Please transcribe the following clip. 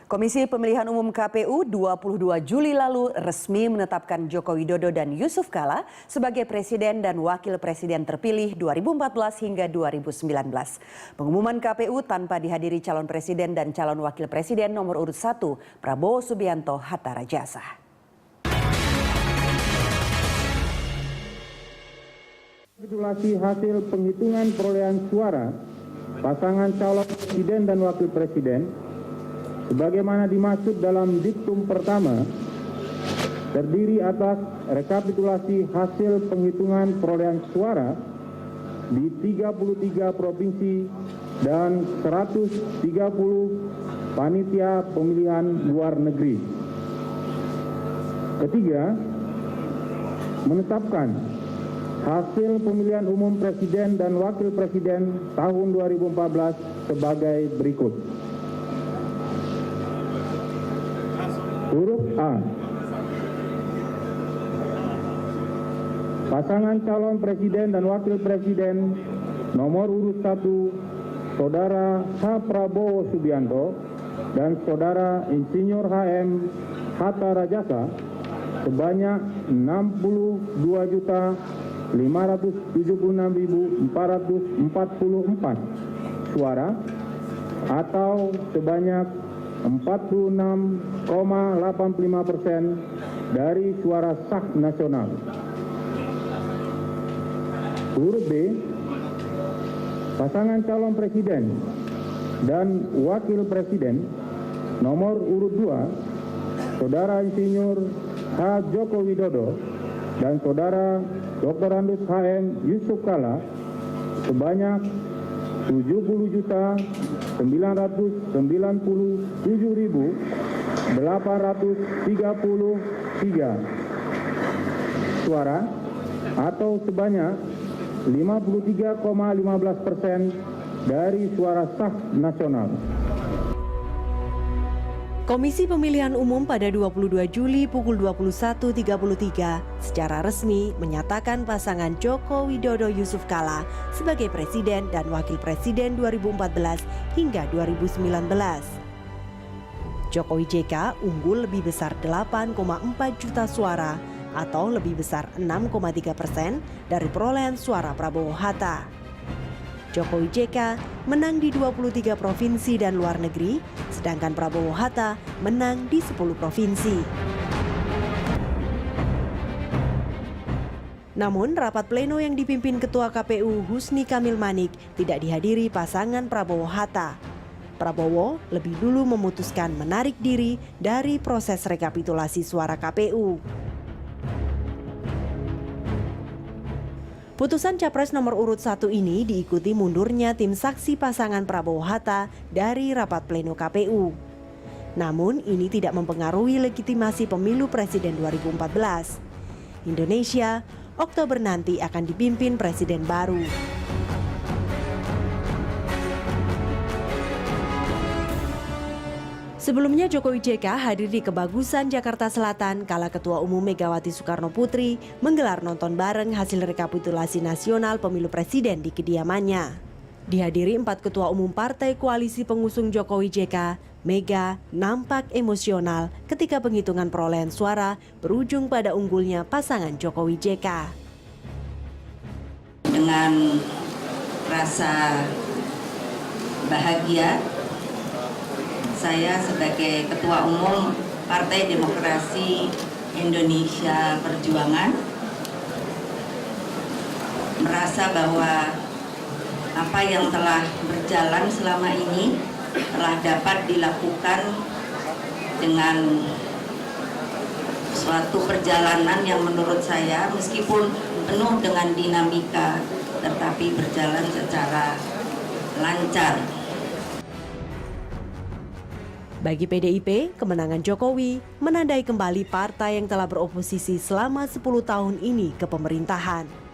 Komisi Pemilihan Umum KPU 22 Juli lalu resmi menetapkan Joko Widodo dan Yusuf Kala sebagai Presiden dan Wakil Presiden terpilih 2014 hingga 2019. Pengumuman KPU tanpa dihadiri calon Presiden dan calon Wakil Presiden nomor urut 1 Prabowo Subianto Hatta Rajasa. Rekapitulasi hasil penghitungan perolehan suara pasangan calon Presiden dan Wakil Presiden sebagaimana dimaksud dalam diktum pertama terdiri atas rekapitulasi hasil penghitungan perolehan suara di 33 provinsi dan 130 panitia pemilihan luar negeri. Ketiga, menetapkan hasil pemilihan umum Presiden dan Wakil Presiden tahun 2014 sebagai berikut. Huruf A. Pasangan calon Presiden dan Wakil Presiden nomor urut 1 Saudara H. Prabowo Subianto dan Saudara Insinyur HM Hatta Rajasa sebanyak 62.576.444 suara atau sebanyak 46,85% dari suara sah nasional. Huruf B. Pasangan calon Presiden dan Wakil Presiden nomor urut 2 Saudara Insinyur H. Joko Widodo dan Saudara Dr. Andes HM Yusuf Kala sebanyak 70.997.833 suara atau sebanyak 53,15% dari suara sah nasional. Komisi Pemilihan Umum pada 22 Juli pukul 21.33 secara resmi menyatakan pasangan Joko Widodo Yusuf Kala sebagai Presiden dan Wakil Presiden 2014 hingga 2019. Jokowi JK unggul lebih besar 8,4 juta suara atau lebih besar 6,3% dari perolehan suara Prabowo Hatta. Jokowi JK menang di 23 provinsi dan luar negeri, sedangkan Prabowo Hatta menang di 10 provinsi. Namun, rapat pleno yang dipimpin Ketua KPU Husni Kamil Manik tidak dihadiri pasangan Prabowo Hatta. Prabowo lebih dulu memutuskan menarik diri dari proses rekapitulasi suara KPU. Putusan Capres nomor urut 1 ini diikuti mundurnya tim saksi pasangan Prabowo Hatta dari rapat pleno KPU. Namun ini tidak mempengaruhi legitimasi pemilu Presiden 2014. Indonesia, Oktober nanti akan dipimpin Presiden baru. Sebelumnya Jokowi JK hadir di Kebagusan Jakarta Selatan kala Ketua Umum Megawati Soekarno Putri menggelar nonton bareng hasil rekapitulasi nasional pemilu presiden di kediamannya. Dihadiri 4 ketua umum partai koalisi pengusung Jokowi JK, Mega nampak emosional ketika penghitungan perolehan suara berujung pada unggulnya pasangan Jokowi JK. Dengan rasa bahagia, saya sebagai Ketua Umum Partai Demokrasi Indonesia Perjuangan merasa bahwa apa yang telah berjalan selama ini telah dapat dilakukan dengan suatu perjalanan yang menurut saya meskipun penuh dengan dinamika tetapi berjalan secara lancar. Bagi PDIP, kemenangan Jokowi menandai kembali partai yang telah beroposisi selama 10 tahun ini ke pemerintahan.